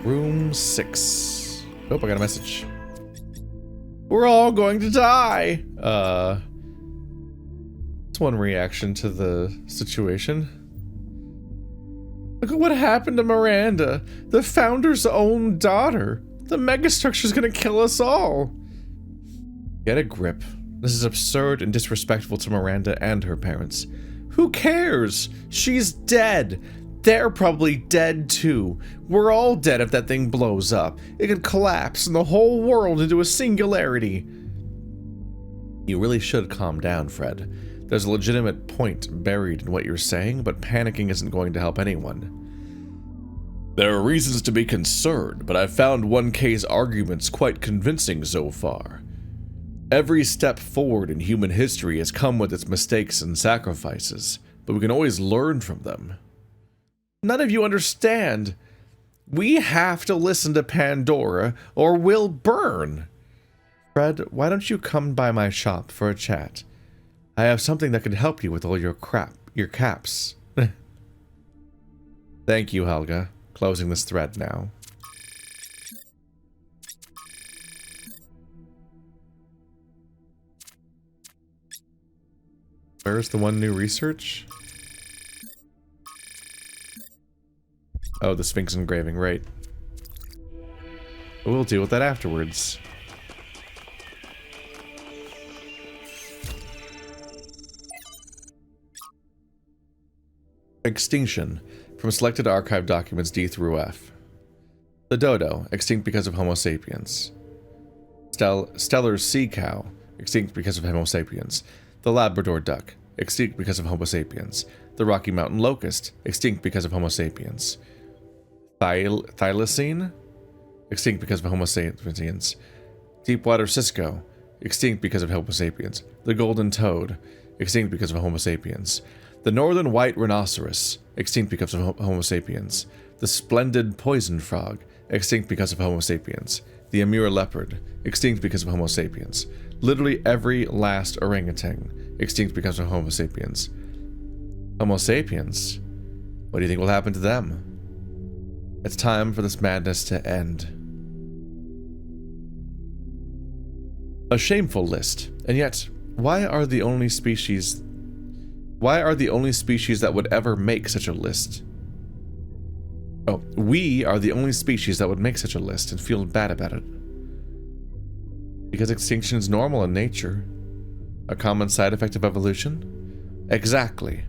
Room 6. Oh, I got a message. We're all going to die! That's one reaction to the situation. Look at what happened to Miranda, the founder's own daughter. The megastructure's gonna kill us all. Get a grip. This is absurd and disrespectful to Miranda and her parents. Who cares? She's dead. They're probably dead too. We're all dead if that thing blows up. It could collapse and the whole world into a singularity. You really should calm down, Fred. There's a legitimate point buried in what you're saying, but panicking isn't going to help anyone. There are reasons to be concerned, but I've found one case arguments quite convincing so far. Every step forward in human history has come with its mistakes and sacrifices, but we can always learn from them. None of you understand. We have to listen to Pandora, or we'll burn. Fred, why don't you come by my shop for a chat? I have something that can help you with all your caps. Thank you, Helga. Closing this thread now. Where's the one new research? Oh, the Sphinx engraving, right. We'll deal with that afterwards. Extinction. From selected archive documents D through F. The dodo, extinct because of Homo sapiens. Stellar sea cow, extinct because of Homo sapiens. The Labrador duck, extinct because of Homo sapiens. The Rocky Mountain locust, extinct because of Homo sapiens. Thylacine, extinct because of Homo sapiens. Deepwater Cisco, extinct because of Homo sapiens. The golden toad, extinct because of Homo sapiens. The northern white rhinoceros, extinct because of Homo sapiens. The splendid poison frog, extinct because of Homo sapiens. The Amur leopard, extinct because of Homo sapiens. Literally every last orangutan, extinct because of Homo sapiens. Homo sapiens? What do you think will happen to them? It's time for this madness to end. A shameful list, and yet, why are the only species that would ever make such a list? Oh, we are the only species that would make such a list and feel bad about it. Because extinction is normal in nature. A common side effect of evolution? Exactly.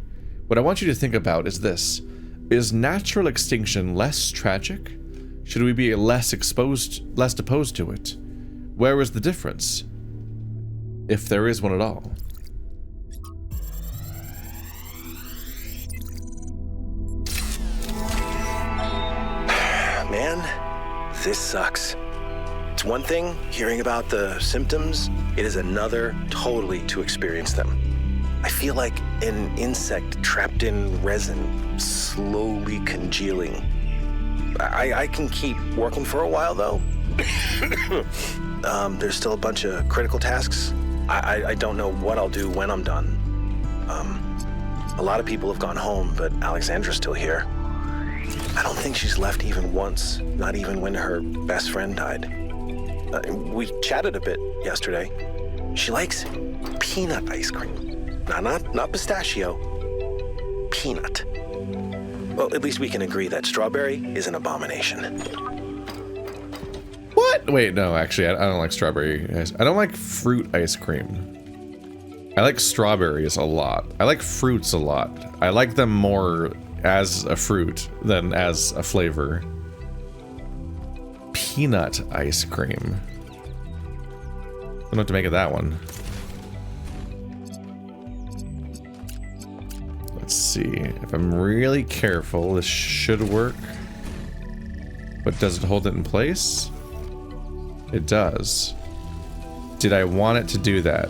What I want you to think about is this. Is natural extinction less tragic? Should we be less opposed to it? Where is the difference? If there is one at all. Man, this sucks. It's one thing hearing about the symptoms, it is another totally to experience them. I feel like an insect trapped in resin, slowly congealing. I can keep working for a while though. There's still a bunch of critical tasks. I don't know what I'll do when I'm done. A lot of people have gone home, but Alexandra's still here. I don't think she's left even once, not even when her best friend died. We chatted a bit yesterday. She likes peanut ice cream. Not pistachio. Peanut. Well, at least we can agree that strawberry is an abomination. What? Wait, no, actually, I don't like strawberry ice. I don't like fruit ice cream. I like strawberries a lot. I like fruits a lot. I like them more as a fruit than as a flavor. Peanut ice cream. I don't know what to make of that one. Let's see. If I'm really careful, this should work. But does it hold it in place? It does. Did I want it to do that?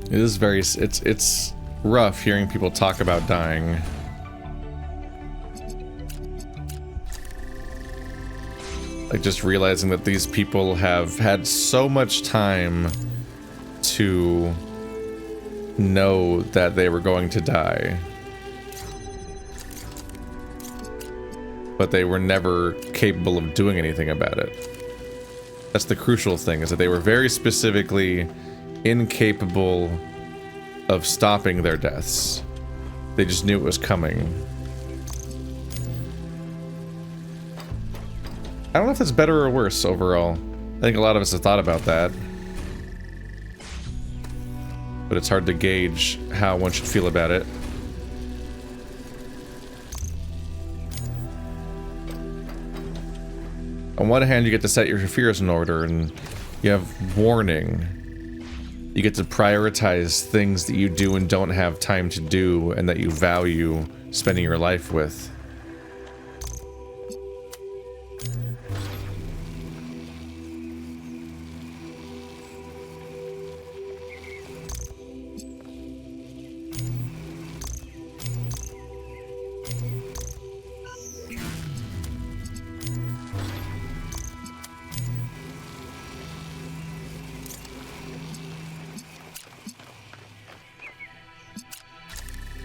It is very, it's rough hearing people talk about dying. Like, just realizing that these people have had so much time to know that they were going to die. But they were never capable of doing anything about it. That's the crucial thing, is that they were very specifically incapable of stopping their deaths. They just knew it was coming. I don't know if that's better or worse overall. I think a lot of us have thought about that. But it's hard to gauge how one should feel about it. On one hand, you get to set your fears in order, and you have warning. You get to prioritize things that you do and don't have time to do, and that you value spending your life with.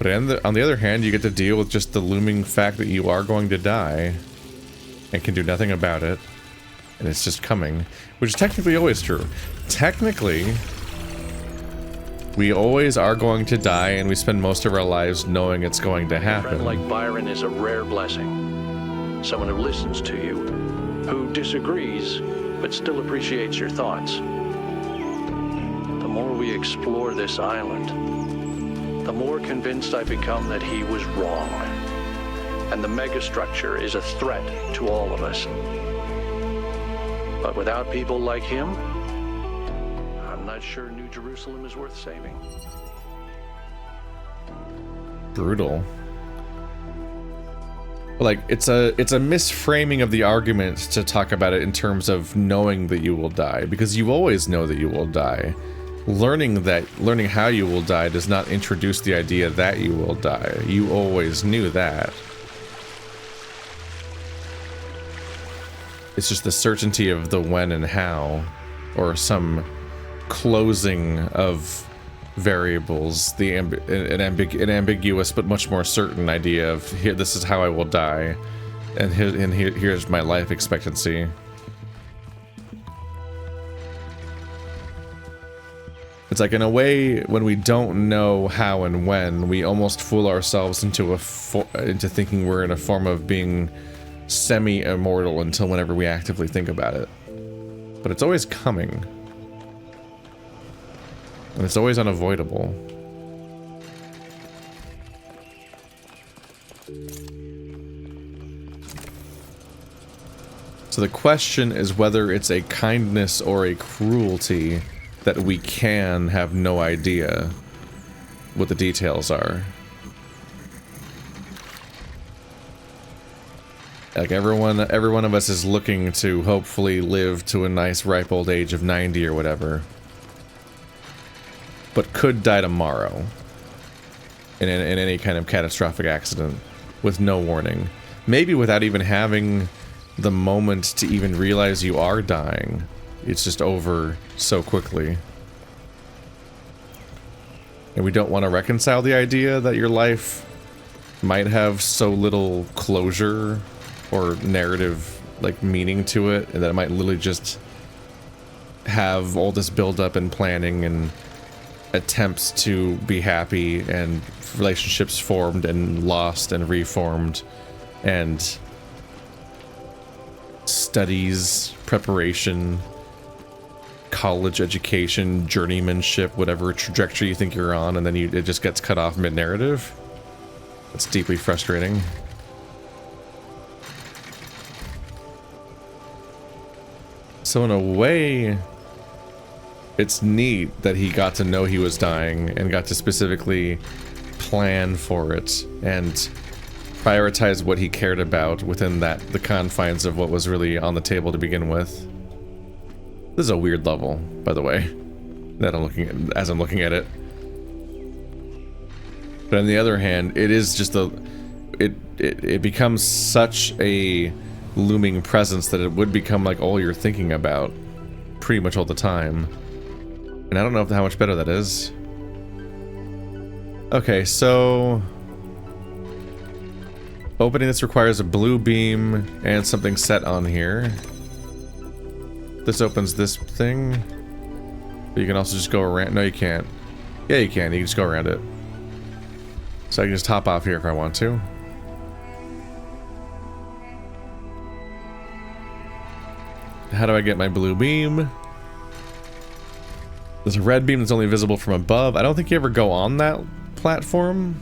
But on the other hand, you get to deal with just the looming fact that you are going to die and can do nothing about it, and it's just coming, which is technically always true. Technically, we always are going to die, and we spend most of our lives knowing it's going to happen. A friend like Byron is a rare blessing. Someone who listens to you, who disagrees, but still appreciates your thoughts. The more we explore this island, the more convinced I become that he was wrong. And the megastructure is a threat to all of us. But without people like him, I'm not sure New Jerusalem is worth saving. Brutal. Like, it's a misframing of the argument to talk about it in terms of knowing that you will die, because you always know that you will die. Learning how you will die does not introduce the idea that you will die. You always knew that. It's just the certainty of the when and how, or some closing of variables, an ambiguous but much more certain idea of, here, this is how I will die, and here's my life expectancy. It's like, in a way, when we don't know how and when, we almost fool ourselves into thinking we're in a form of being semi-immortal until whenever we actively think about it. But it's always coming. And it's always unavoidable. So the question is whether it's a kindness or a cruelty that we can have no idea what the details are. Like, every one of us is looking to hopefully live to a nice ripe old age of 90 or whatever, but could die tomorrow in any kind of catastrophic accident with no warning. Maybe without even having the moment to even realize you are dying. It's just over so quickly. And we don't want to reconcile the idea that your life might have so little closure or narrative, like, meaning to it, and that it might literally just have all this build-up and planning and attempts to be happy, and relationships formed and lost and reformed, and studies, preparation, college education, journeymanship, whatever trajectory you think you're on, and then it just gets cut off mid-narrative. It's deeply frustrating. So in a way, it's neat that he got to know he was dying and got to specifically plan for it and prioritize what he cared about within the confines of what was really on the table to begin with. This is a weird level, by the way, that as I'm looking at it. But on the other hand, it is just it becomes such a looming presence that it would become like all you're thinking about pretty much all the time. And I don't know how much better that is. Okay, so opening this requires a blue beam and something set on here. This opens this thing. But you can also just go around. No, you can't. Yeah, you can. You can just go around it. So I can just hop off here if I want to. How do I get my blue beam? There's a red beam that's only visible from above. I don't think you ever go on that platform.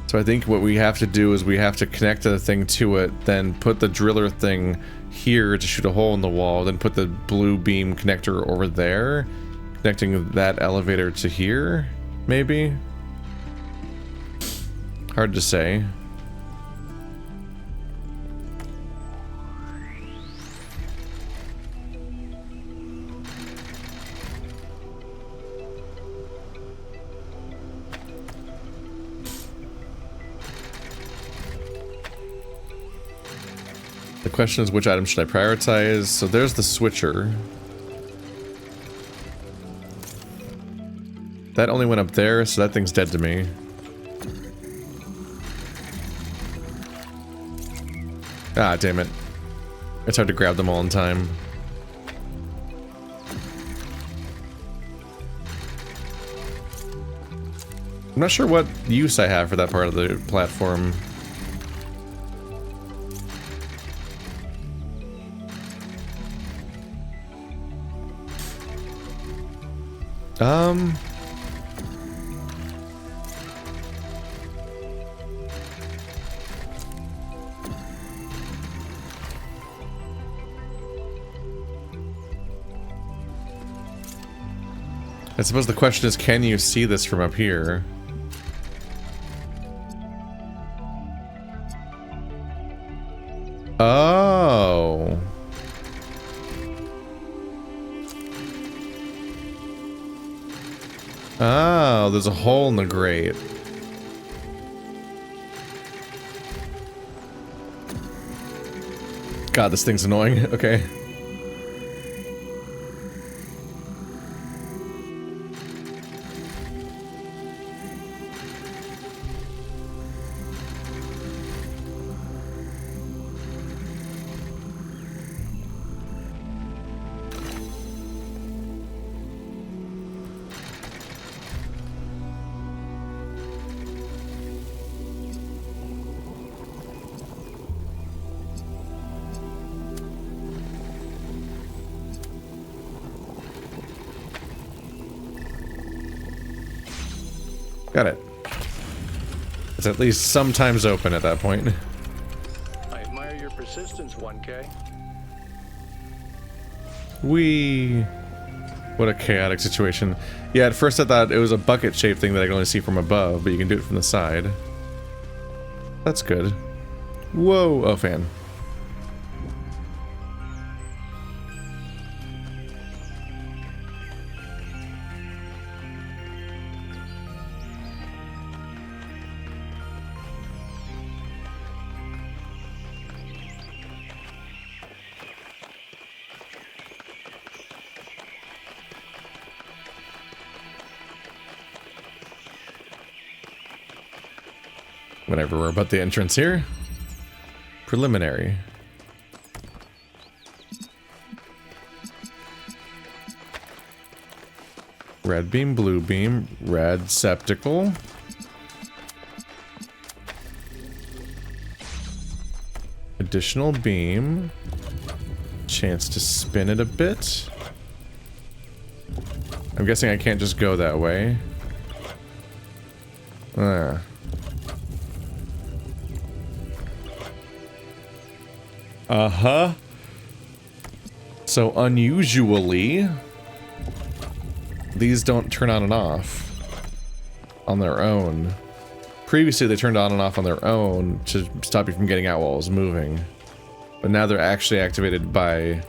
So I think what we have to do is we have to connect the thing to it, then put the driller thing here to shoot a hole in the wall, then put the blue beam connector over there, connecting that elevator to here, maybe? Hard to say. The question is, which item should I prioritize? So there's the switcher. That only went up there, so that thing's dead to me. Ah, damn it. It's hard to grab them all in time. I'm not sure what use I have for that part of the platform. I suppose the question is, can you see this from up here? Oh. Oh, there's a hole in the grate. God, this thing's annoying. Okay. Got it. It's at least sometimes open at that point. I admire your persistence, 1K. What a chaotic situation. Yeah, at first I thought it was a bucket-shaped thing that I can only see from above, but you can do it from the side. That's good. Whoa! Oh, fan. Whenever we're about the entrance here. Preliminary. Red beam, blue beam, red septicle. Additional beam. Chance to spin it a bit. I'm guessing I can't just go that way. Uh-huh. So unusually, these don't turn on and off on their own. Previously, they turned on and off on their own to stop you from getting out while it was moving. But now they're actually activated by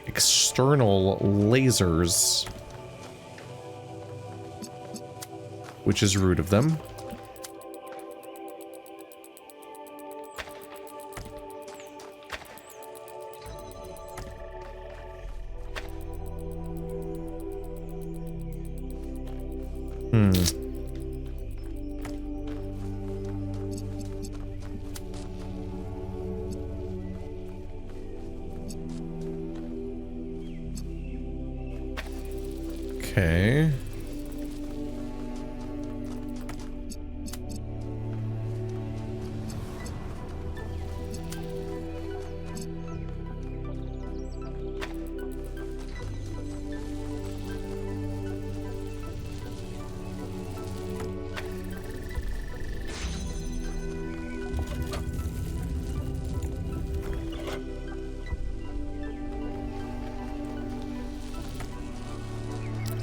external lasers, which is rude of them. Okay.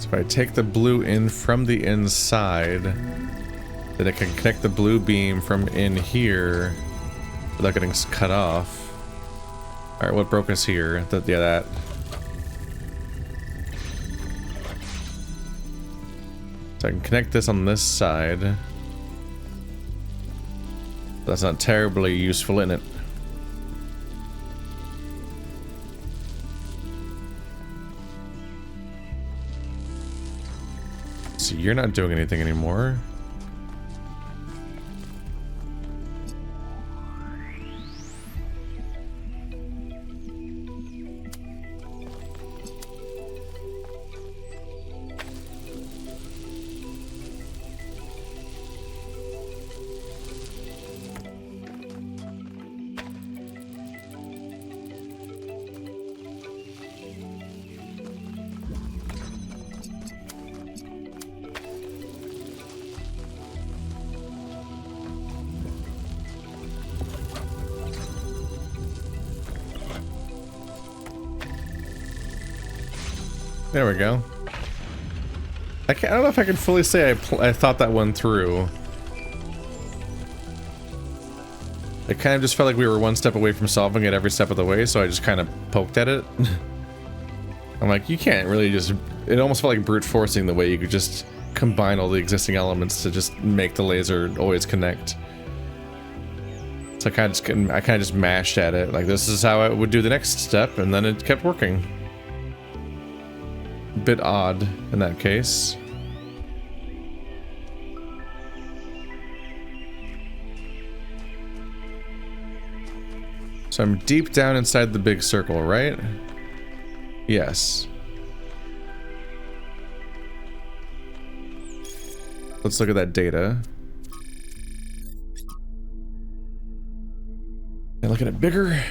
If I take the blue in from the inside, then I can connect the blue beam from in here without getting cut off. Alright, what broke us here? Yeah, that. So I can connect this on this side. That's not terribly useful, isn't it? So you're not doing anything anymore. There we go. I don't know if I can fully say I thought that one through. It kind of just felt like we were one step away from solving it every step of the way, so I just kind of poked at it. I'm like, you can't really just... It almost felt like brute forcing the way you could just combine all the existing elements to just make the laser always connect. So I kind of just mashed at it, like this is how I would do the next step, and then it kept working. Bit odd in that case. So I'm deep down inside the big circle, right? Yes. Let's look at that data. And look at it bigger.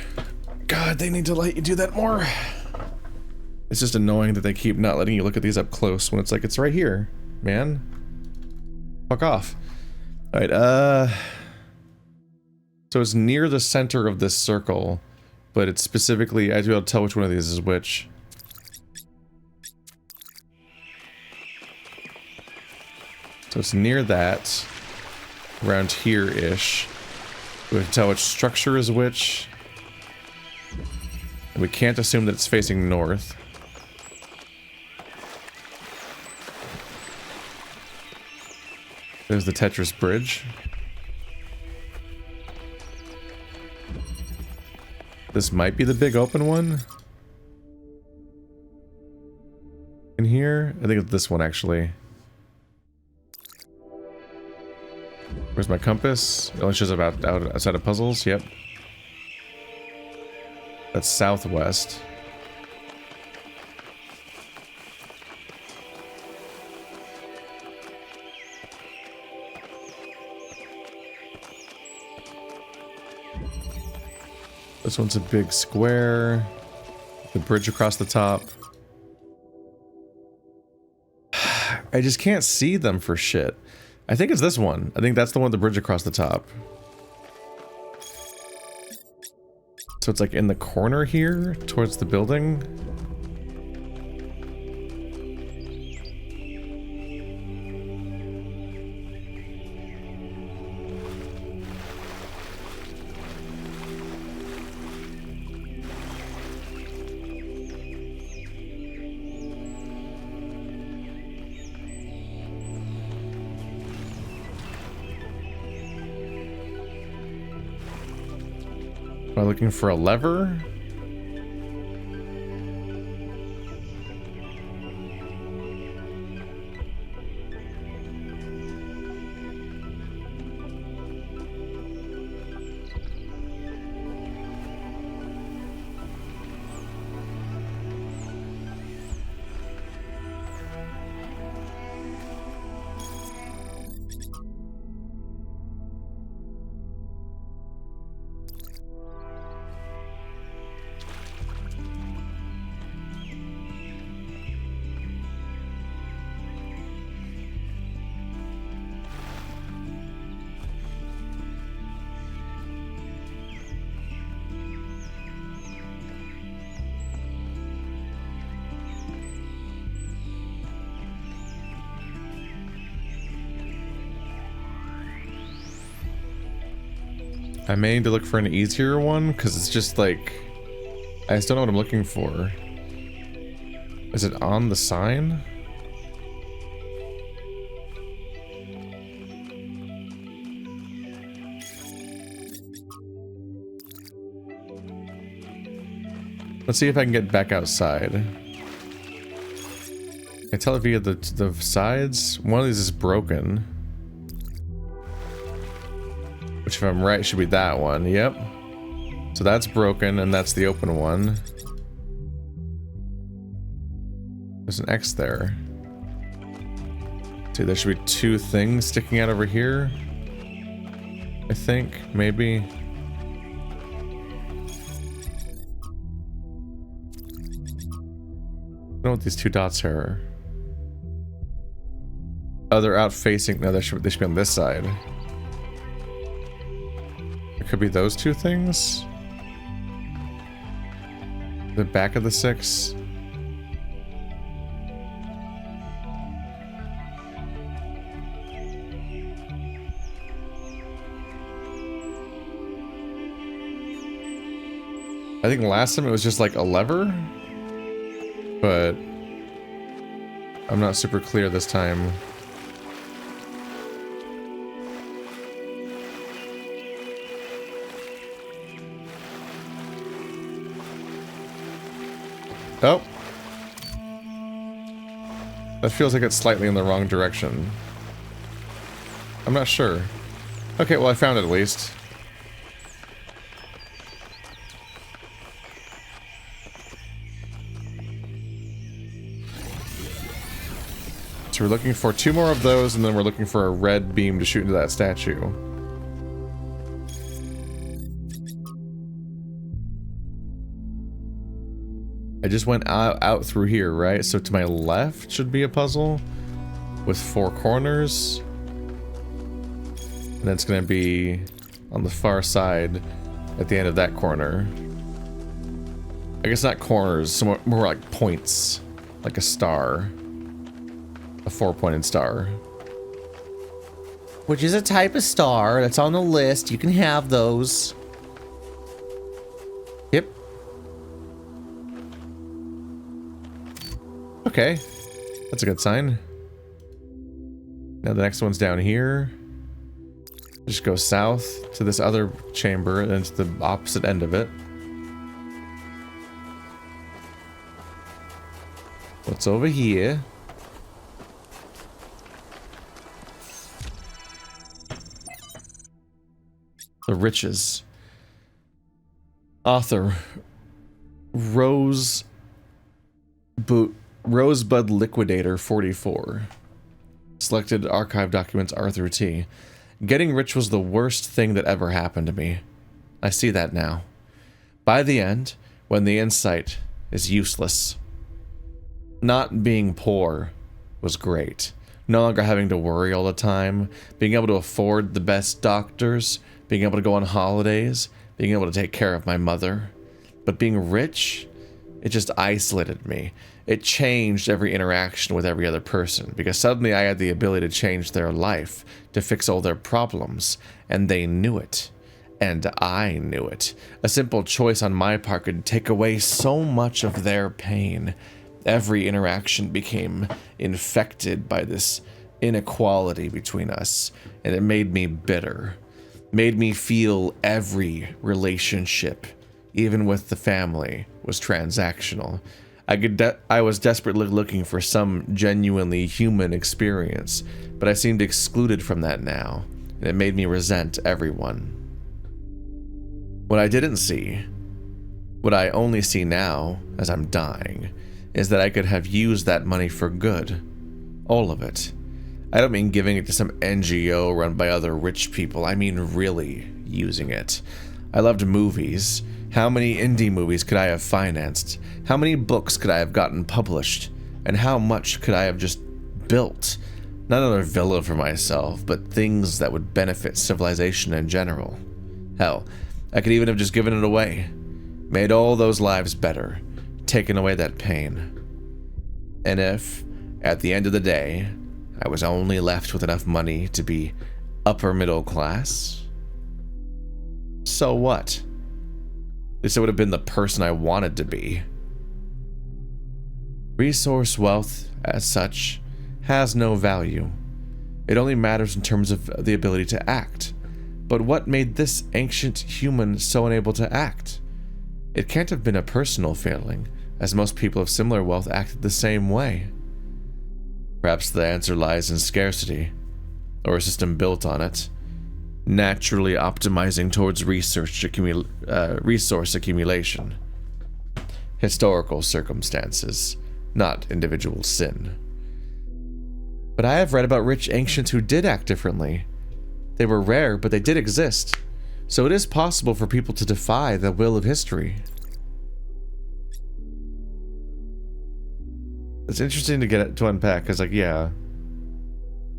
God, they need to let you do that more. It's just annoying that they keep not letting you look at these up close when it's like, it's right here, man. Fuck off. Alright, so it's near the center of this circle, but it's specifically, I have to be able to tell which one of these is which. So it's near that, around here-ish. We can tell which structure is which. And we can't assume that it's facing north. There's the Tetris bridge. This might be the big open one. In here? I think it's this one, actually. Where's my compass? It only shows about outside of puzzles. Yep. That's southwest. This one's a big square. The bridge across the top. I just can't see them for shit. I think it's this one. I think that's the one with the bridge across the top. So it's like in the corner here, towards the building. Am I looking for a lever? I may need to look for an easier one, because it's just like... I just don't know what I'm looking for. Is it on the sign? Let's see if I can get back outside. I tell it via the sides. One of these is broken. Which, if I'm right, should be that one. Yep. So that's broken, and that's the open one. There's an X there. See, there should be two things sticking out over here. I think, maybe. I don't know what these two dots are. Oh, they're out facing. No, they should be on this side. It could be those two things. The back of the 6. I think last time it was just like a lever, but I'm not super clear this time. Oh. That feels like it's slightly in the wrong direction. I'm not sure. Okay, well I found it at least. So we're looking for 2 more of those, and then we're looking for a red beam to shoot into that statue. I just went out through here, right? So to my left should be a puzzle with 4 corners. And then it's going to be on the far side at the end of that corner. I guess not corners, so more like points. Like a star. A 4-pointed star. Which is a type of star that's on the list. You can have those. Yep. Okay, that's a good sign. Now the next one's down here. Just go south to this other chamber and then to the opposite end of it. What's over here? The riches. Author Rosebud Liquidator 44. Selected archive documents Arthur T. Getting rich was the worst thing that ever happened to me. I see that now. By the end, when the insight is useless. Not being poor was great. No longer having to worry all the time. Being able to afford the best doctors. Being able to go on holidays. Being able to take care of my mother. But being rich, it just isolated me. It changed every interaction with every other person, because suddenly I had the ability to change their life, to fix all their problems, and they knew it. And I knew it. A simple choice on my part could take away so much of their pain. Every interaction became infected by this inequality between us, and it made me bitter. Made me feel every relationship, even with the family, was transactional. I was desperately looking for some genuinely human experience, but I seemed excluded from that now, and it made me resent everyone. What I didn't see, what I only see now as I'm dying, is that I could have used that money for good. All of it. I don't mean giving it to some NGO run by other rich people, I mean really using it. I loved movies. How many indie movies could I have financed? How many books could I have gotten published? And how much could I have just built? Not another villa for myself, but things that would benefit civilization in general. Hell, I could even have just given it away. Made all those lives better. Taken away that pain. And if, at the end of the day, I was only left with enough money to be upper middle class, so what? At least I would have been the person I wanted to be. Resource wealth, as such, has no value. It only matters in terms of the ability to act. But what made this ancient human so unable to act? It can't have been a personal failing, as most people of similar wealth acted the same way. Perhaps the answer lies in scarcity, or a system built on it, naturally optimizing towards resource accumulation. Historical circumstances, not individual sin. But I have read about rich ancients who did act differently. They were rare, but they did exist. So it is possible for people to defy the will of history. It's interesting to get to unpack, because, like, yeah.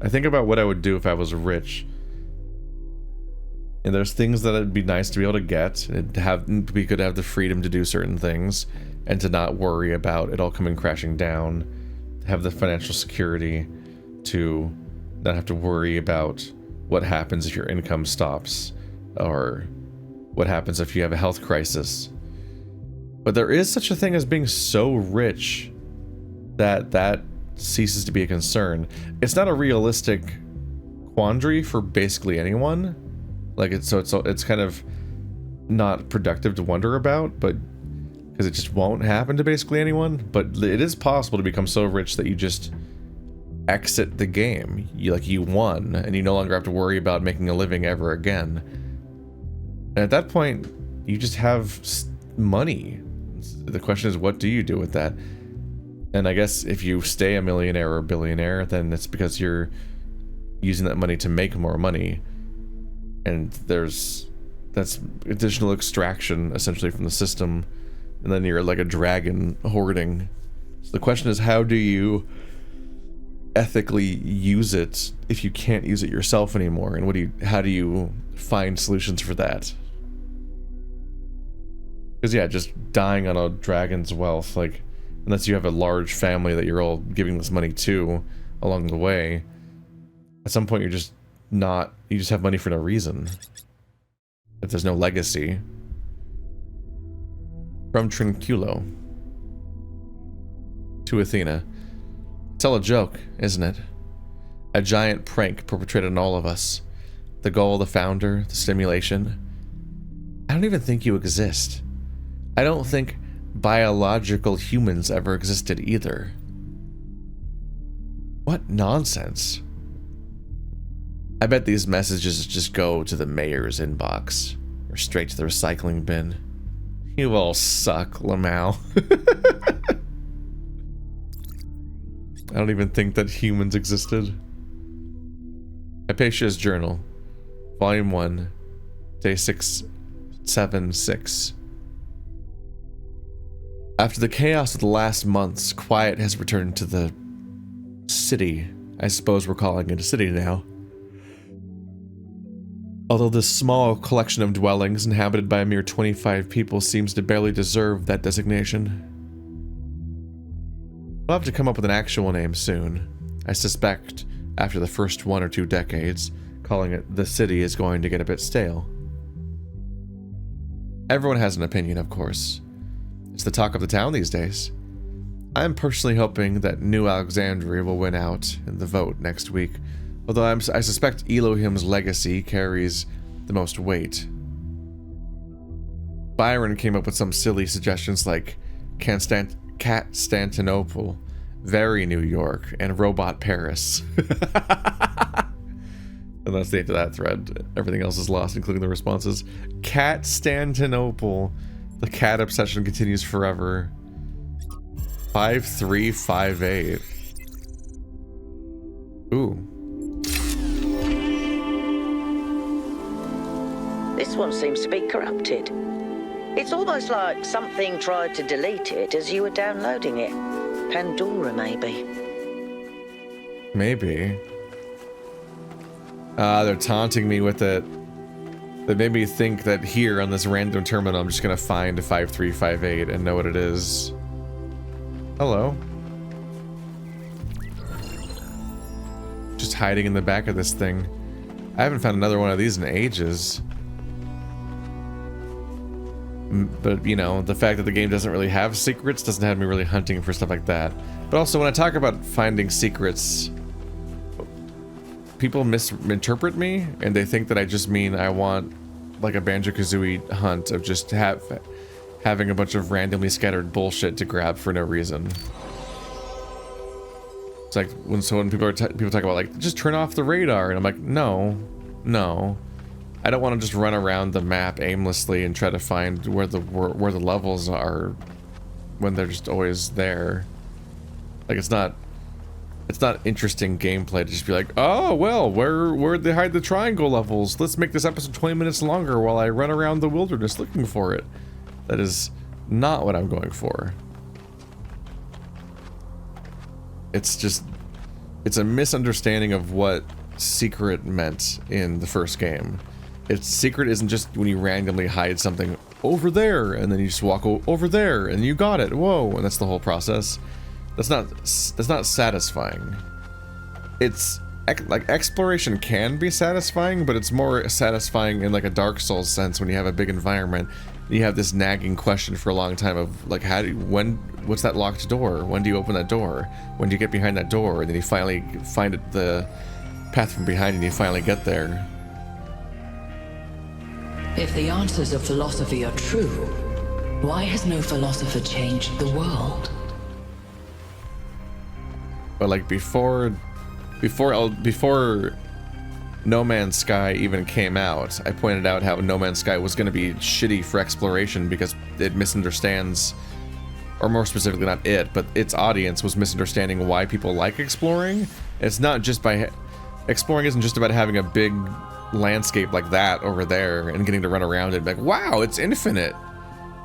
I think about what I would do if I was rich. And there's things that it'd be nice to be able to get, and we could have the freedom to do certain things, and to not worry about it all coming crashing down, have the financial security to not have to worry about what happens if your income stops, or what happens if you have a health crisis. But there is such a thing as being so rich that ceases to be a concern. It's not a realistic quandary for basically anyone. Like, it's kind of not productive to wonder about, but because it just won't happen to basically anyone. But it is possible to become so rich that you just exit the game. You won, and you no longer have to worry about making a living ever again. And at that point, you just have money. The question is, what do you do with that? And I guess if you stay a millionaire or a billionaire, then it's because you're using that money to make more money. And that's additional extraction, essentially, from the system. And then you're like a dragon hoarding. So the question is, how do you ethically use it if you can't use it yourself anymore? And how do you find solutions for that? Because, yeah, just dying on a dragon's wealth, like, unless you have a large family that you're all giving this money to along the way, at some point you just have money for no reason. If there's no legacy. From Trinculo to Athena. Tell a joke, isn't it? A giant prank perpetrated on all of us. The goal, the founder, the stimulation. I don't even think you exist. I don't think biological humans ever existed either. What nonsense. I bet these messages just go to the mayor's inbox, or straight to the recycling bin. You all suck, Lamau. I don't even think that humans existed. Hypatia's Journal, Volume 1, Day 676. After the chaos of the last months, quiet has returned to the city. I suppose we're calling it a city now. Although this small collection of dwellings inhabited by a mere 25 people seems to barely deserve that designation. We'll have to come up with an actual name soon. I suspect, after the first 1 or 2 decades, calling it the city is going to get a bit stale. Everyone has an opinion, of course. It's the talk of the town these days. I'm personally hoping that New Alexandria will win out in the vote next week, although I suspect Elohim's legacy carries the most weight. Byron came up with some silly suggestions like Constantinople, Very New York, and Robot Paris. And that's the end of that thread. Everything else is lost, including the responses. Constantinople. The cat obsession continues forever. 5358. Ooh. This one seems to be corrupted. It's almost like something tried to delete it as you were downloading it. Pandora, maybe. Maybe. They're taunting me with it. That made me think that here on this random terminal, I'm just gonna find a 5358 and know what it is. Hello. Just hiding in the back of this thing. I haven't found another one of these in ages. But, you know, the fact that the game doesn't really have secrets doesn't have me really hunting for stuff like that. But also, when I talk about finding secrets, people misinterpret me, and they think that I just mean I want, like, a Banjo-Kazooie hunt of just having a bunch of randomly scattered bullshit to grab for no reason. It's like, when people talk about, like, just turn off the radar, and I'm like, no. I don't want to just run around the map aimlessly and try to find where the levels are when they're just always there. Like, it's not interesting gameplay to just be like, oh well, where'd they hide the triangle levels? Let's make this episode 20 minutes longer while I run around the wilderness looking for it. That is not what I'm going for. It's a misunderstanding of what secret meant in the first game. Secret isn't just when you randomly hide something over there and then you just walk over there and you got it. Whoa, and that's the whole process. That's not satisfying. It's like exploration can be satisfying, but it's more satisfying in like a Dark Souls sense when you have a big environment and you have this nagging question for a long time of like, what's that locked door? When do you open that door? When do you get behind that door? And then you finally find the path from behind and you finally get there. If the answers of philosophy are true, why has no philosopher changed the world? But like before No Man's Sky even came out, I pointed out how No Man's Sky was going to be shitty for exploration because it misunderstands, or more specifically not it, but its audience was misunderstanding why people like exploring. It's not just exploring isn't just about having a big landscape like that over there and getting to run around it like, wow, it's infinite.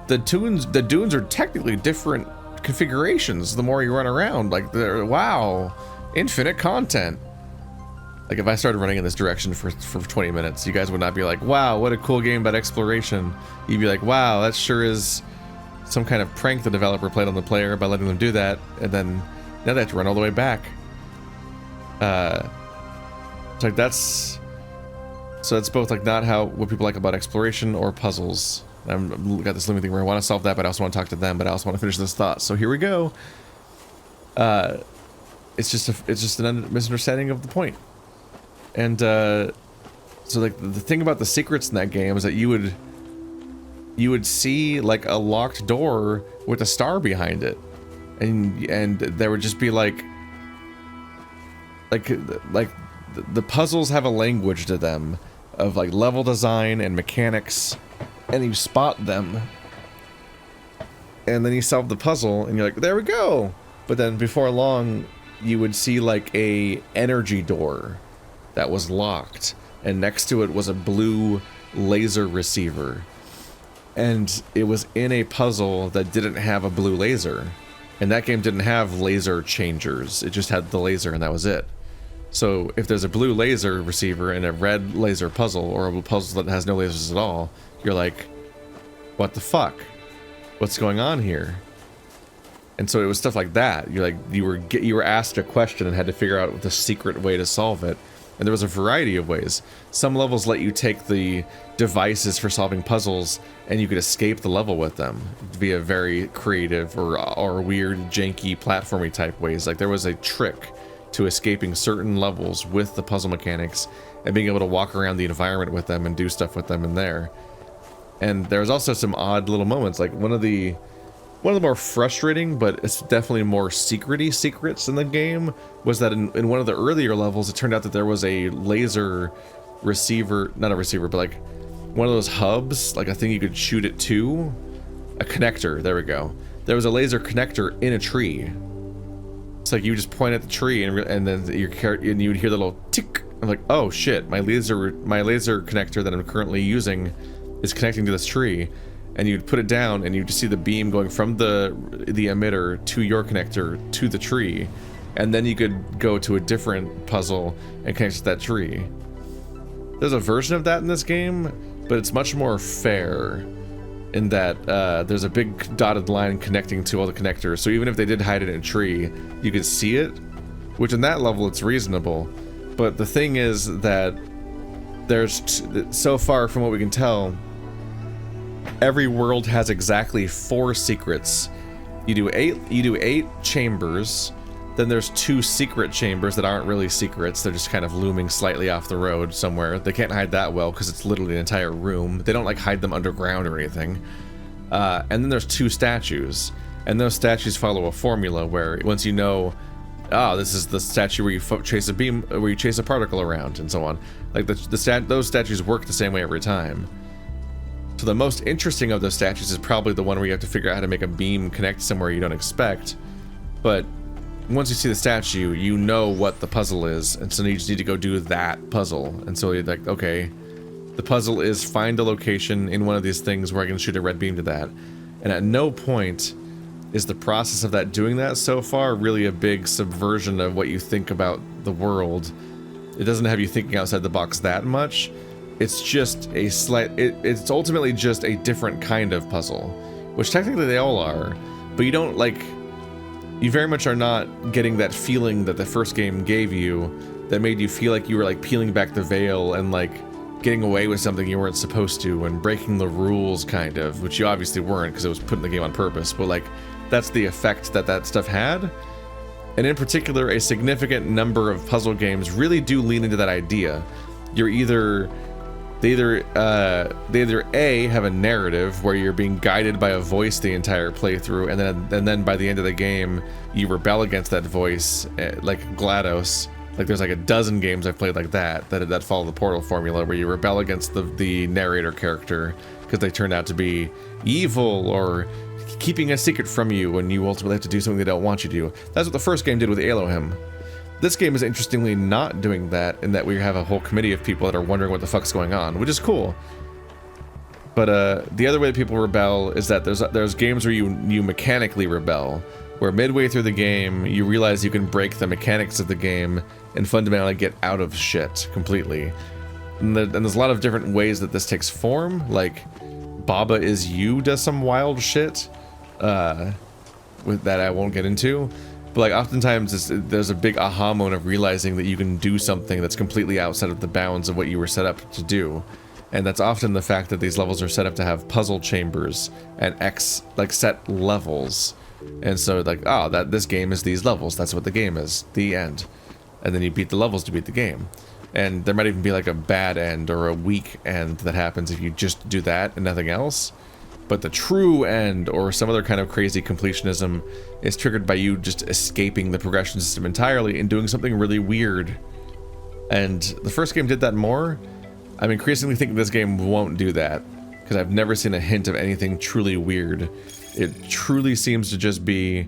The dunes are technically different configurations the more you run around. Like, wow, infinite content. Like, if I started running in this direction for 20 minutes, you guys would not be like, wow, what a cool game about exploration. You'd be like, wow, that sure is some kind of prank the developer played on the player by letting them do that, and then now they have to run all the way back. It's like so that's both like not what people like about exploration or puzzles. I've got this looming thing where I want to solve that, but I also want to talk to them, but I also want to finish this thought. So here we go. It's just an misunderstanding of the point. And so like the thing about the secrets in that game is that you would see like a locked door with a star behind it, and there would just be like the puzzles have a language to them of like level design and mechanics, and you spot them and then you solve the puzzle and you're like, there we go. But then before long you would see like a energy door that was locked, and next to it was a blue laser receiver, and it was in a puzzle that didn't have a blue laser, and that game didn't have laser changers. It just had the laser and that was it. So if there's a blue laser receiver and a red laser puzzle, or a puzzle that has no lasers at all, you're like, what the fuck? What's going on here? And so it was stuff like that. You're like, you were asked a question and had to figure out the secret way to solve it. And there was a variety of ways. Some levels let you take the devices for solving puzzles and you could escape the level with them via very creative or weird, janky, platformy type ways. Like there was a trick to escaping certain levels with the puzzle mechanics and being able to walk around the environment with them and do stuff with them in there. And there was also some odd little moments. Like one of the more frustrating, but it's definitely more secrety secrets in the game, was that in one of the earlier levels, it turned out that there was a laser receiver, not a receiver, but like one of those hubs, like a thing you could shoot it to, a connector. There we go. There was a laser connector in a tree. It's like you just point at the tree and then you would hear the little tick. I'm like, oh shit, my laser connector that I'm currently using is connecting to this tree. And you'd put it down and you'd just see the beam going from the emitter to your connector to the tree, and then you could go to a different puzzle and connect to that tree. There's a version of that in this game, but it's much more fair in that there's a big dotted line connecting to all the connectors. So even if they did hide it in a tree, you could see it, which in that level it's reasonable. But the thing is that there's so far from what we can tell, every world has exactly 4 secrets. You do 8 chambers. Then there's 2 secret chambers that aren't really secrets. They're just kind of looming slightly off the road somewhere. They can't hide that well because it's literally an entire room. They don't like hide them underground or anything. And then there's 2 statues. And those statues follow a formula where once you know, this is the statue where you chase a beam, where you chase a particle around, and so on. Like those statues work the same way every time. So the most interesting of those statues is probably the one where you have to figure out how to make a beam connect somewhere you don't expect. But once you see the statue, you know what the puzzle is, and so you just need to go do that puzzle. And so you're like, okay, the puzzle is find a location in one of these things where I can shoot a red beam to that. And at no point is the process of doing that so far really a big subversion of what you think about the world. It doesn't have you thinking outside the box that much. It's just a it's ultimately just a different kind of puzzle, which technically they all are, but you don't like, you very much are not getting that feeling that the first game gave you that made you feel like you were like peeling back the veil and like getting away with something you weren't supposed to and breaking the rules, kind of, which you obviously weren't because it was put in the game on purpose, but like that's the effect that stuff had. And in particular, a significant number of puzzle games really do lean into that idea. They either A, have a narrative where you're being guided by a voice the entire playthrough, and then by the end of the game you rebel against that voice, like GLaDOS. Like there's like a dozen games I've played like that follow the Portal formula, where you rebel against the narrator character because they turned out to be evil or keeping a secret from you when you ultimately have to do something they don't want you to do. That's what the first game did with Elohim. This game is interestingly not doing that, in that we have a whole committee of people that are wondering what the fuck's going on, which is cool. But the other way that people rebel is that there's games where you mechanically rebel, where midway through the game you realize you can break the mechanics of the game and fundamentally get out of shit completely. And there's a lot of different ways that this takes form. Like Baba Is You does some wild shit with that I won't get into. But like oftentimes there's a big aha moment of realizing that you can do something that's completely outside of the bounds of what you were set up to do. And that's often the fact that these levels are set up to have puzzle chambers and set levels. And so like, this game is these levels, that's what the game is, the end. And then you beat the levels to beat the game. And there might even be like a bad end or a weak end that happens if you just do that and nothing else. But the true end, or some other kind of crazy completionism, is triggered by you just escaping the progression system entirely and doing something really weird. And the first game did that more. I'm increasingly thinking this game won't do that, because I've never seen a hint of anything truly weird. It truly seems to just be,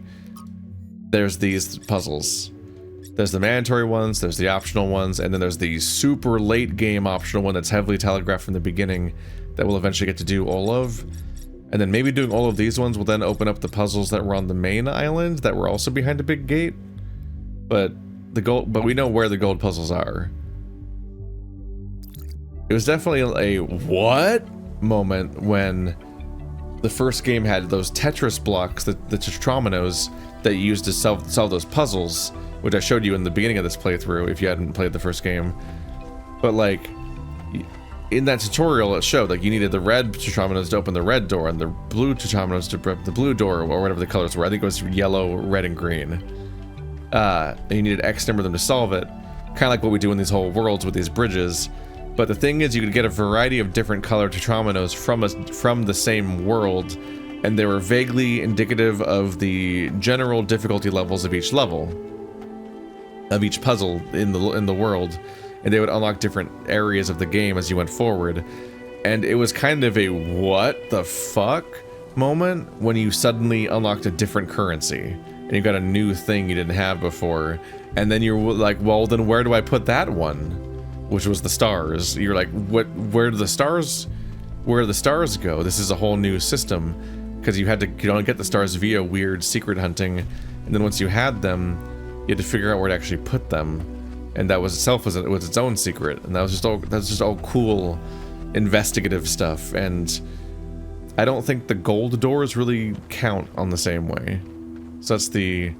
there's these puzzles. There's the mandatory ones, there's the optional ones, and then there's the super late game optional one that's heavily telegraphed from the beginning that we'll eventually get to do all of. And then maybe doing all of these ones will then open up the puzzles that were on the main island that were also behind a big gate. But we know where the gold puzzles are. It was definitely a what moment when the first game had those Tetris blocks, the tetrominoes that you used to solve those puzzles, which I showed you in the beginning of this playthrough if you hadn't played the first game. But like, in that tutorial it showed like you needed the red tetrominoes to open the red door and the blue tetrominoes to open the blue door, or whatever the colors were. I think it was yellow, red, and green. And you needed X number of them to solve it. Kind of like what we do in these whole worlds with these bridges. But the thing is, you could get a variety of different colored tetrominoes from the same world, and they were vaguely indicative of the general difficulty levels of each level, of each puzzle in the world, and they would unlock different areas of the game as you went forward. And it was kind of a what the fuck moment when you suddenly unlocked a different currency and you got a new thing you didn't have before, and then you're like, well, then where do I put that one? Which was the stars. You're like, where do the stars go? This is a whole new system, because you don't get the stars via weird secret hunting, and then once you had them, you had to figure out where to actually put them, and that was its own secret, and that's just all cool investigative stuff. And I don't think the gold doors really count on the same way. So that's the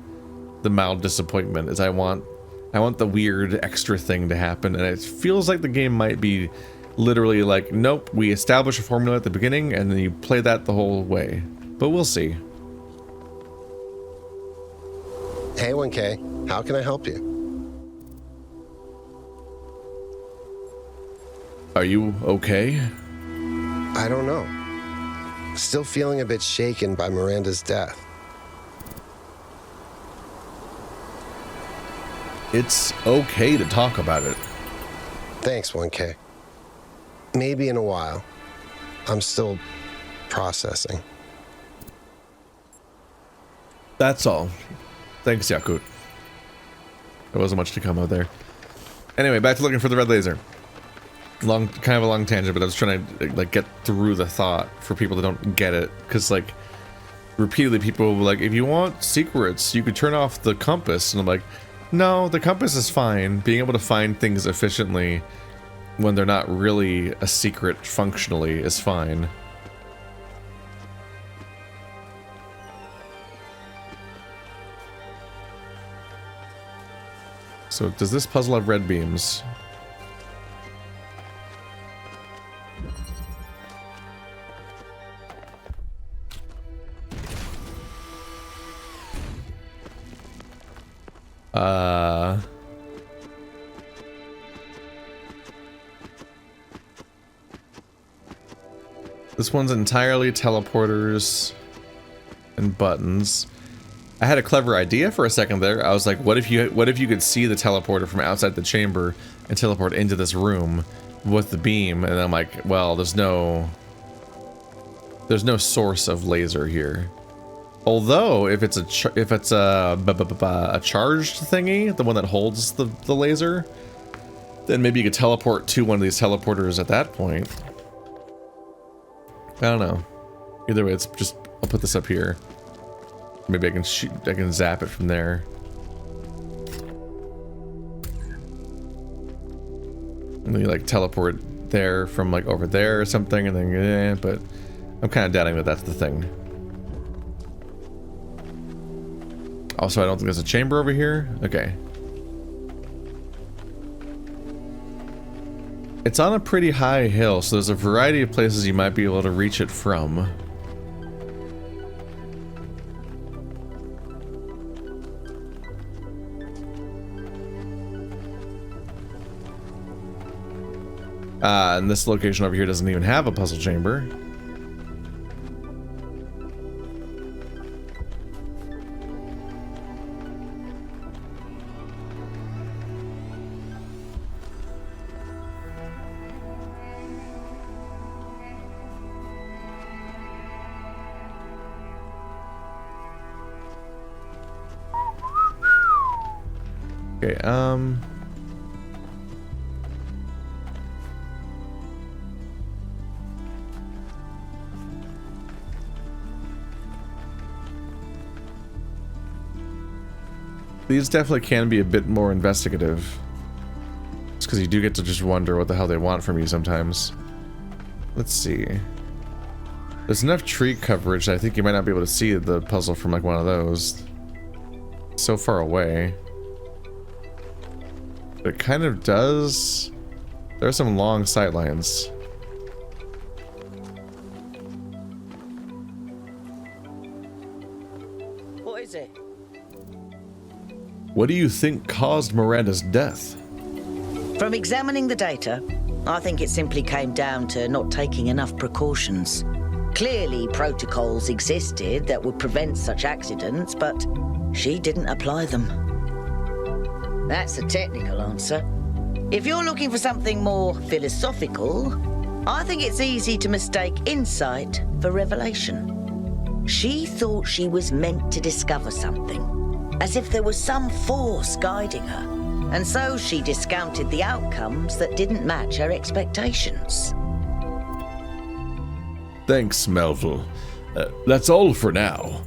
mild disappointment, is I want the weird extra thing to happen, and it feels like the game might be literally like, nope, we establish a formula at the beginning and then you play that the whole way. But we'll see. Hey, 1K, how can I help you? Are you okay? I don't know. Still feeling a bit shaken by Miranda's death. It's okay to talk about it. Thanks, 1K. Maybe in a while. I'm still processing. That's all. Thanks, Yakut. There wasn't much to come out there. Anyway, back to looking for the red laser. Kind of a long tangent, but I was trying to like get through the thought for people that don't get it, because like repeatedly people were like, if you want secrets, you could turn off the compass, and I'm like, no, the compass is fine. Being able to find things efficiently when they're not really a secret functionally is fine. So does this puzzle have red beams? This one's entirely teleporters and buttons. I had a clever idea for a second there. I was like, what if you could see the teleporter from outside the chamber and teleport into this room with the beam? And I'm like, well, there's no source of laser here. Although if it's a charged thingy, the one that holds the laser, then maybe you could teleport to one of these teleporters at that point. I don't know. Either way, it's just, I'll put this up here. Maybe I can zap it from there. And then you like teleport there from like over there or something, and then but I'm kind of doubting that that's the thing. Also, I don't think there's a chamber over here. Okay. It's on a pretty high hill, so there's a variety of places you might be able to reach it from. And this location over here doesn't even have a puzzle chamber. Okay, these definitely can be a bit more investigative. It's because you do get to just wonder what the hell they want from you sometimes. Let's see. There's enough tree coverage that I think you might not be able to see the puzzle from like one of those. It's so far away. But it kind of does. There are some long sight lines. What is it? What do you think caused Miranda's death? From examining the data, I think it simply came down to not taking enough precautions. Clearly, protocols existed that would prevent such accidents, but she didn't apply them. That's a technical answer. If you're looking for something more philosophical, I think it's easy to mistake insight for revelation. She thought she was meant to discover something, as if there was some force guiding her, and so she discounted the outcomes that didn't match her expectations. Thanks, Melville. That's all for now.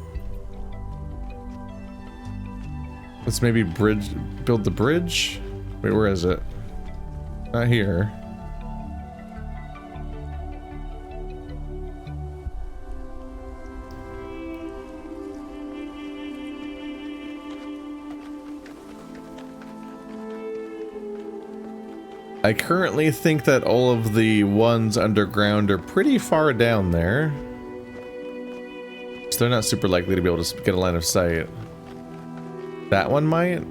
Let's maybe build the bridge? Wait, where is it? Not here. I currently think that all of the ones underground are pretty far down there. So they're not super likely to be able to get a line of sight. That one might.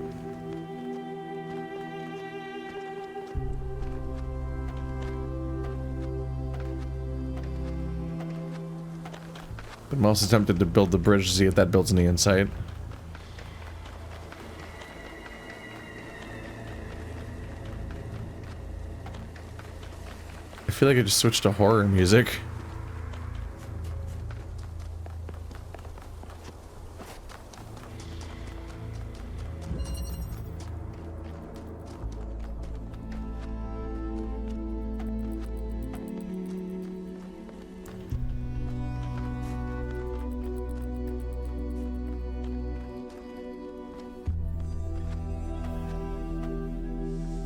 But I'm also tempted to build the bridge to see if that builds any insight. I feel like I just switched to horror music.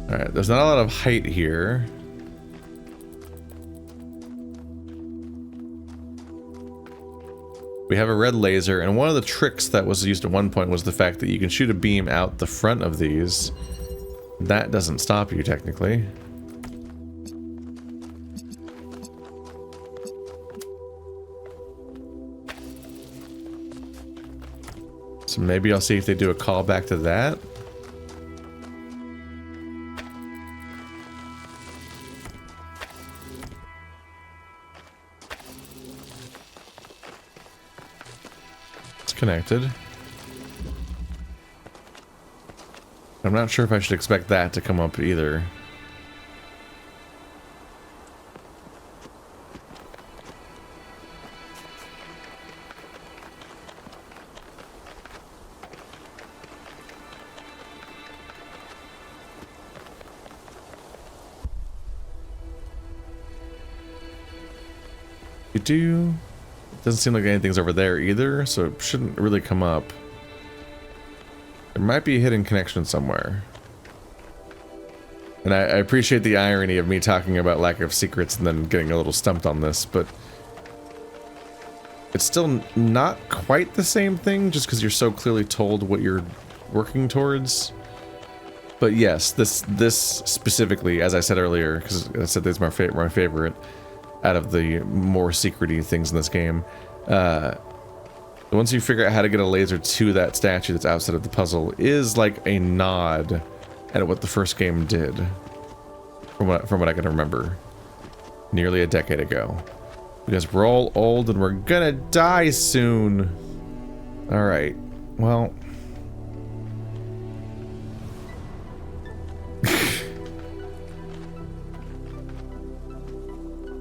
Alright, there's not a lot of height here. We have a red laser, and one of the tricks that was used at one point was the fact that you can shoot a beam out the front of these. That doesn't stop you, technically. So maybe I'll see if they do a callback to that. Connected. I'm not sure if I should expect that to come up either. Doesn't seem like anything's over there either, so it shouldn't really come up. There might be a hidden connection somewhere. And I appreciate the irony of me talking about lack of secrets and then getting a little stumped on this, but it's still not quite the same thing just because you're so clearly told what you're working towards. But yes, this specifically, as I said earlier, because I said this is my favorite out of the more secret-y things in this game. Once you figure out how to get a laser to that statue that's outside of the puzzle is like a nod at what the first game did, from what I can remember, nearly a decade ago. Because we're all old and we're gonna die soon. All right, well.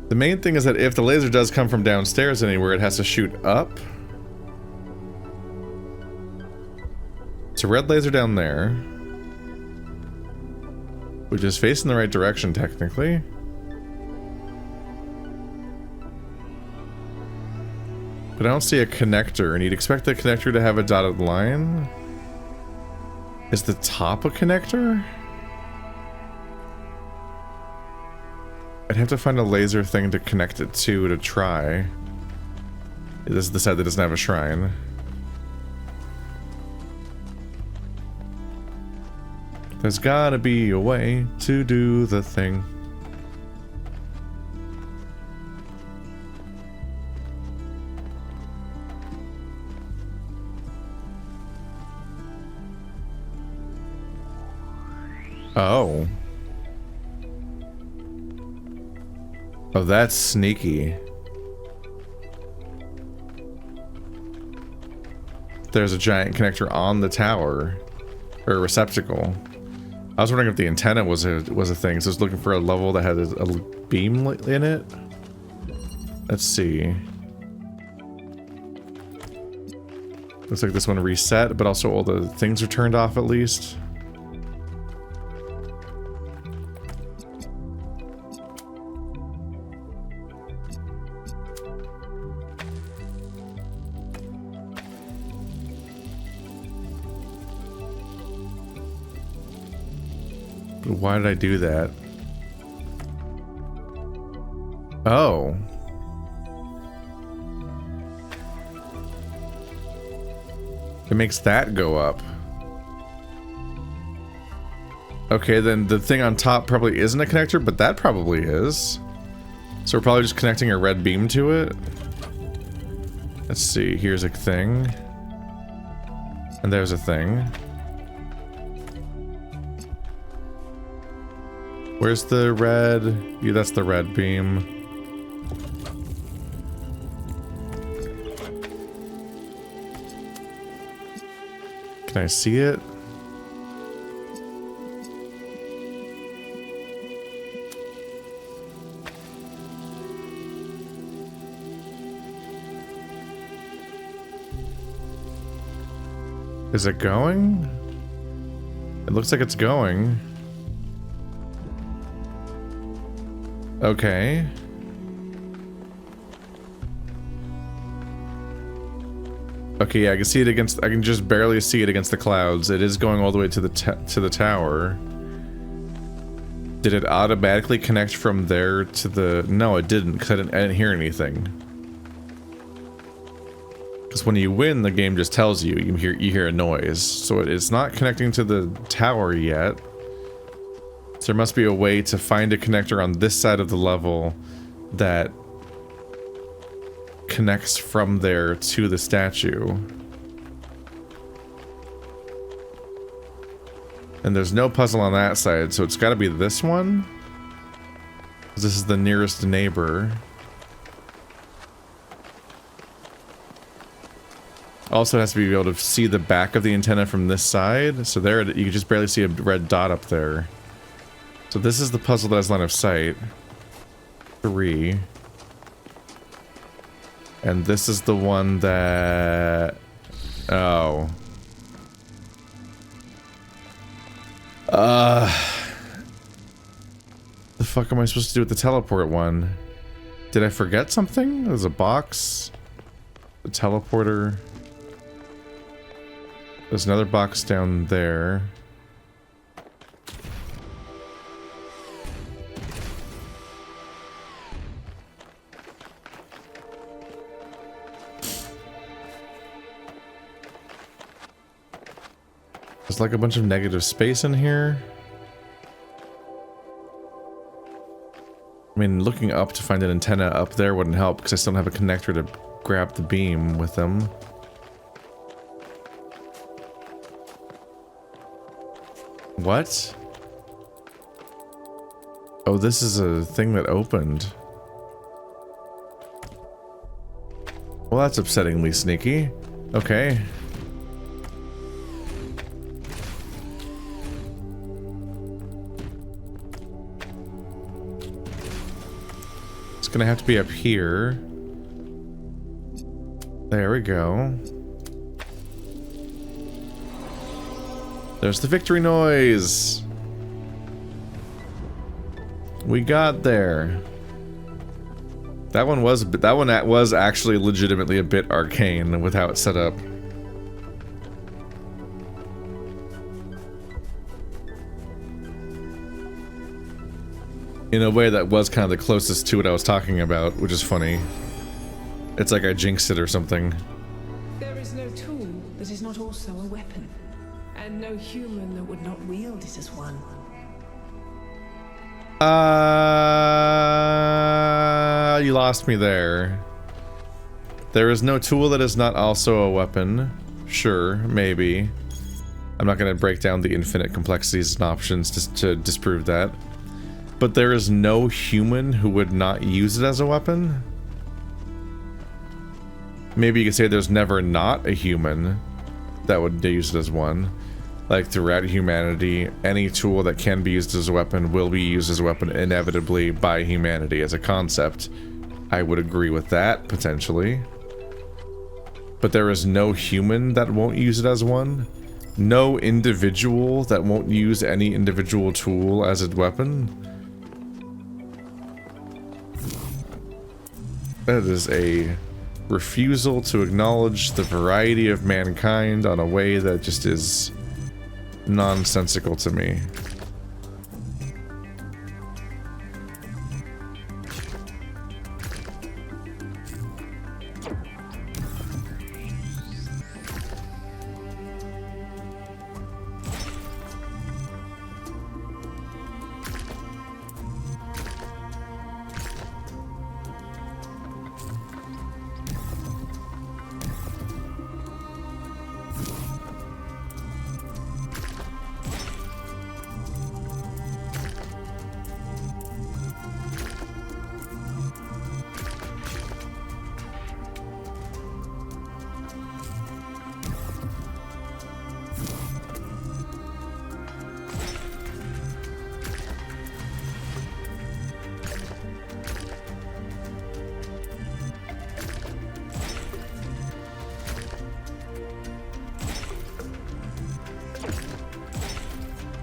The main thing is that if the laser does come from downstairs anywhere, it has to shoot up. It's a red laser down there, which is facing the right direction technically. But I don't see a connector, and you'd expect the connector to have a dotted line. Is the top a connector? I'd have to find a laser thing to connect it to try. This is the side that doesn't have a shrine. There's gotta be a way to do the thing. Oh. Oh, that's sneaky. There's a giant connector on the tower, or a receptacle. I was wondering if the antenna was a thing, so I was looking for a level that had a beam in it. Let's see. Looks like this one reset, but also all the things are turned off at least. Why did I do that? Oh. It makes that go up. Okay, then the thing on top probably isn't a connector, but that probably is. So we're probably just connecting a red beam to it. Let's see, here's a thing. And there's a thing. Where's the red? Yeah, that's the red beam. Can I see it? Is it going? It looks like it's going. Okay. Okay, yeah, I can see it against. I can just barely see it against the clouds. It is going all the way to the tower. Did it automatically connect from there to the? No, it didn't. Cause I didn't hear anything. Because when you win, the game just tells you you hear a noise. So it's not connecting to the tower yet. So there must be a way to find a connector on this side of the level that connects from there to the statue. And there's no puzzle on that side, so it's got to be this one. This is the nearest neighbor. Also has to be able to see the back of the antenna from this side. So there, you can just barely see a red dot up there. So this is the puzzle that has line of sight. 3. And this is the one that... Oh. The fuck am I supposed to do with the teleport one? Did I forget something? There's a box. The teleporter. There's another box down there. There's like a bunch of negative space in here. I mean, looking up to find an antenna up there wouldn't help because I still don't have a connector to grab the beam with them. What? Oh, this is a thing that opened. Well, that's upsettingly sneaky. Okay. It's gonna have to be up here. There we go. There's the victory noise. We got there. That one was actually legitimately a bit arcane with how it's set up. In a way that was kind of the closest to what I was talking about, which is funny. It's like I jinxed it or something. There is no tool that is not also a weapon, and no human that would not wield it as one. You lost me there. There is no tool that is not also a weapon. Sure, maybe. I'm not going to break down the infinite complexities and options to disprove that. But there is no human who would not use it as a weapon? Maybe you could say there's never not a human that would use it as one. Like, throughout humanity, any tool that can be used as a weapon will be used as a weapon inevitably by humanity as a concept. I would agree with that, potentially. But there is no human that won't use it as one. No individual that won't use any individual tool as a weapon. That is a refusal to acknowledge the variety of mankind on a way that just is nonsensical to me.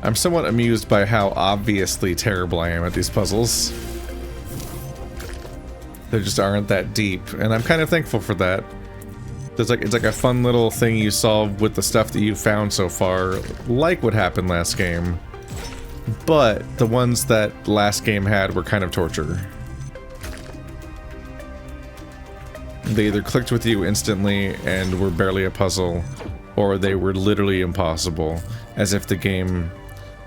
I'm somewhat amused by how obviously terrible I am at these puzzles. They just aren't that deep, and I'm kind of thankful for that. It's like a fun little thing you solve with the stuff that you found so far, like what happened last game. But the ones that last game had were kind of torture. They either clicked with you instantly and were barely a puzzle, or they were literally impossible, as if the game...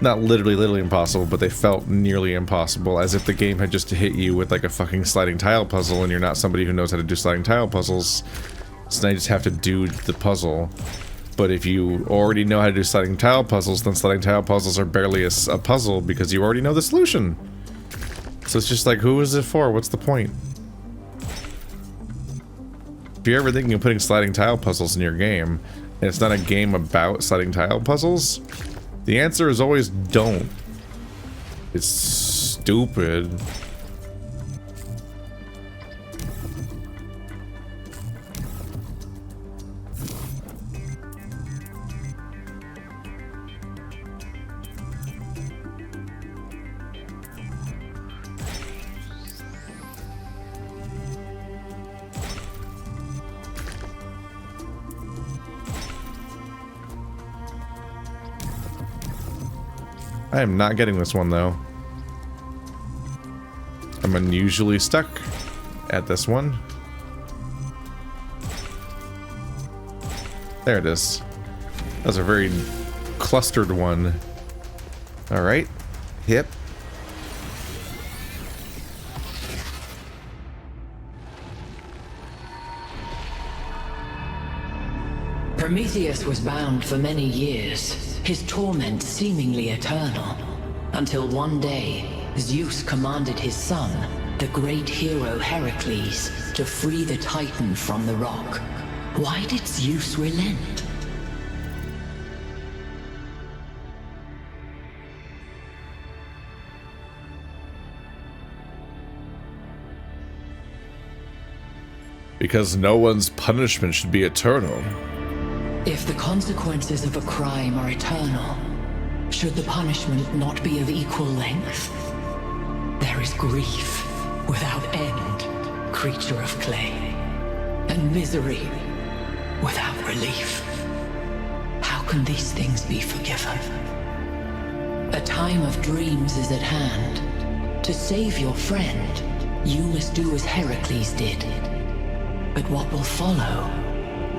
Not literally impossible, but they felt nearly impossible, as if the game had just hit you with like a fucking sliding tile puzzle and you're not somebody who knows how to do sliding tile puzzles, so now you just have to do the puzzle. But if you already know how to do sliding tile puzzles, then sliding tile puzzles are barely a puzzle because you already know the solution. So it's just like, who is it for? What's the point? If you're ever thinking of putting sliding tile puzzles in your game, and it's not a game about sliding tile puzzles, the answer is always don't. It's stupid. I am not getting this one, though. I'm unusually stuck at this one. There it is. That was a very clustered one. Alright. Hip. Prometheus was bound for many years, his torment seemingly eternal, until one day, Zeus commanded his son, the great hero Heracles, to free the Titan from the rock. Why did Zeus relent? Because no one's punishment should be eternal. If the consequences of a crime are eternal, should the punishment not be of equal length? There is grief without end, creature of clay, and misery without relief. How can these things be forgiven? A time of dreams is at hand. To save your friend, you must do as Heracles did. But what will follow,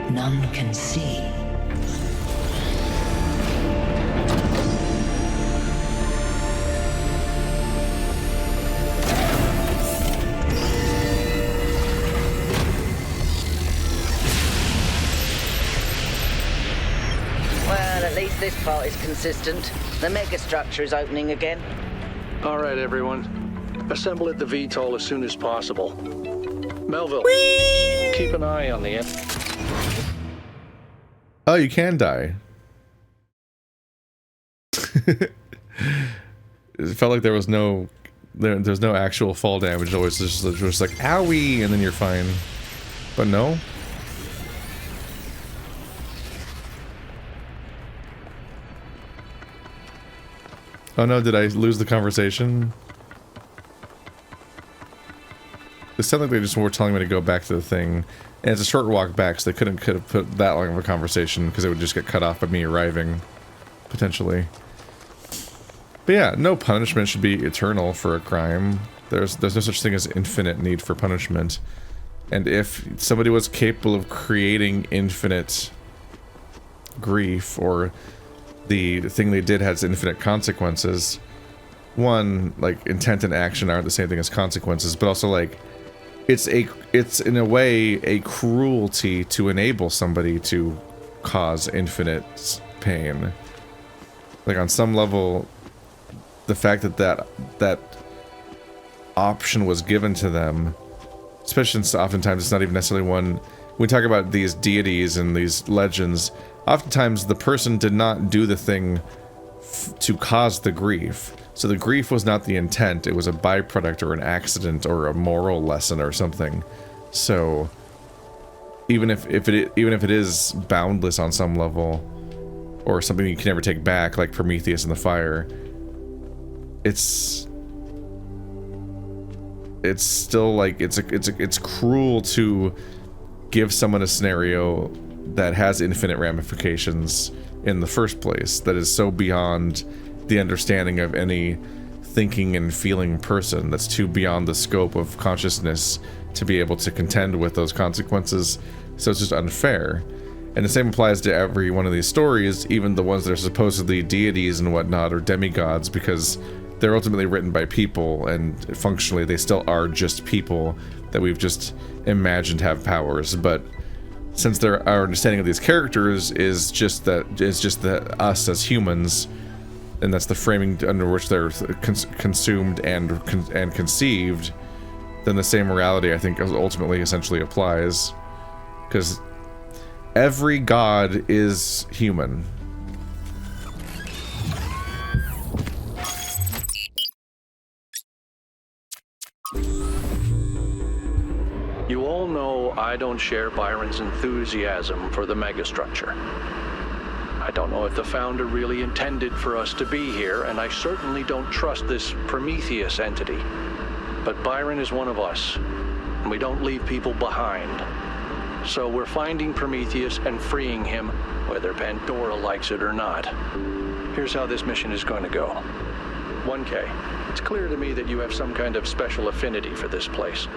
none can see. Well, at least this part is consistent. The megastructure is opening again. All right, everyone. Assemble at the VTOL as soon as possible. Melville, keep an eye on the end. Oh, you can die. It felt like there was no there's no actual fall damage. It always just like owie, and then you're fine. But no. Oh no, did I lose the conversation? It sounded like they just were telling me to go back to the thing. And it's a short walk back, so they could have put that long of a conversation, because it would just get cut off by me arriving. Potentially. But yeah, no punishment should be eternal for a crime. There's no such thing as infinite need for punishment. And if somebody was capable of creating infinite grief, or the thing they did has infinite consequences, one, like, intent and action aren't the same thing as consequences, but also, like, it's in a way a cruelty to enable somebody to cause infinite pain. Like, on some level, the fact that option was given to them, especially since oftentimes it's not even necessarily one. When we talk about these deities and these legends, oftentimes the person did not do the thing to cause the grief. So the grief was not the intent, it was a byproduct or an accident or a moral lesson or something. So even if it is boundless on some level, or something you can never take back, like Prometheus in the fire, it's still like it's cruel to give someone a scenario that has infinite ramifications in the first place, that is so beyond the understanding of any thinking and feeling person, that's too beyond the scope of consciousness to be able to contend with those consequences. So it's just unfair. And the same applies to every one of these stories, even the ones that are supposedly deities and whatnot, or demigods, because they're ultimately written by people, and functionally they still are just people that we've just imagined have powers. But since our understanding of these characters is just that us as humans, and that's the framing under which they're consumed and conceived, then the same morality, I think, ultimately essentially applies, because every god is human. You all know I don't share Byron's enthusiasm for the megastructure. I don't know if the founder really intended for us to be here, and I certainly don't trust this Prometheus entity. But Byron is one of us, and we don't leave people behind. So we're finding Prometheus and freeing him, whether Pandora likes it or not. Here's how this mission is going to go. 1K, it's clear to me that you have some kind of special affinity for this place,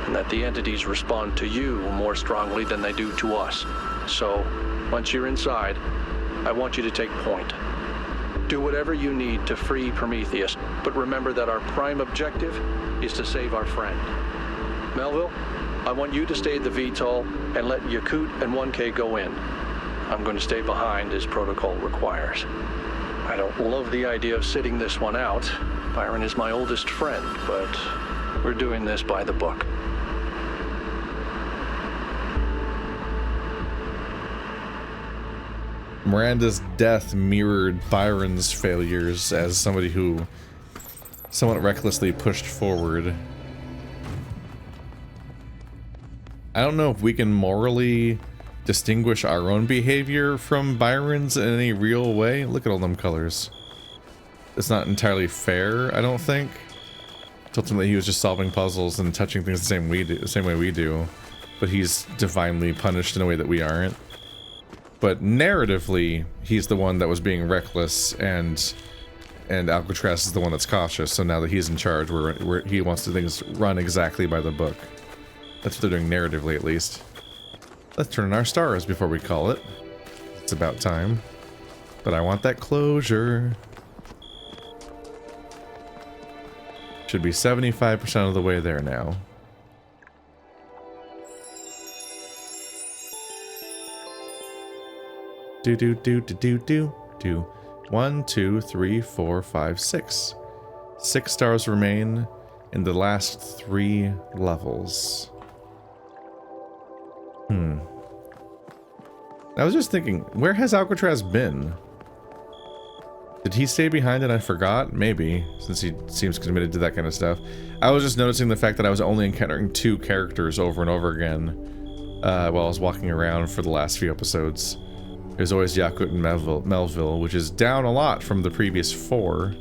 and that the entities respond to you more strongly than they do to us. So, once you're inside, I want you to take point. Do whatever you need to free Prometheus, but remember that our prime objective is to save our friend. Melville, I want you to stay at the VTOL and let Yakut and 1K go in. I'm going to stay behind as protocol requires. I don't love the idea of sitting this one out. Byron is my oldest friend, but we're doing this by the book. Miranda's death mirrored Byron's failures as somebody who somewhat recklessly pushed forward. I don't know if we can morally distinguish our own behavior from Byron's in any real way. Look at all them colors. It's not entirely fair, I don't think. Ultimately, he was just solving puzzles and touching things the same way we do, but he's divinely punished in a way that we aren't. But narratively, he's the one that was being reckless, and Alcatraz is the one that's cautious. So now that he's in charge, he wants to things run exactly by the book. That's what they're doing narratively, at least. Let's turn on our stars before we call it. It's about time. But I want that closure. Should be 75% of the way there now. Do. 1, 2, 3, 4, 5, 6. 6 stars remain in the last 3 levels. I was just thinking, where has Alcatraz been? Did he stay behind and I forgot? Maybe, since he seems committed to that kind of stuff. I was just noticing the fact that I was only encountering 2 characters over and over again while I was walking around for the last few episodes. There's always Yakut and Melville, which is down a lot from the previous 4.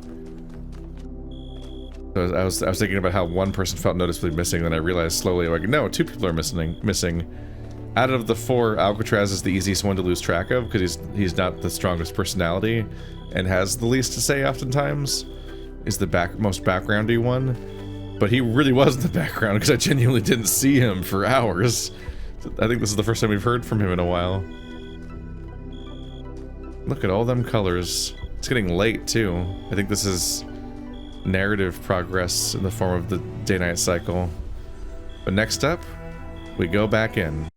So I was thinking about how one person felt noticeably missing, then I realized slowly, like, no, 2 people are missing. Out of the 4, Alcatraz is the easiest one to lose track of because he's not the strongest personality and has the least to say oftentimes. Is the most backgroundy one. But he really was in the background because I genuinely didn't see him for hours. I think this is the first time we've heard from him in a while. Look at all them colors. It's getting late too. I think this is narrative progress in the form of the day-night cycle. But next up, we go back in.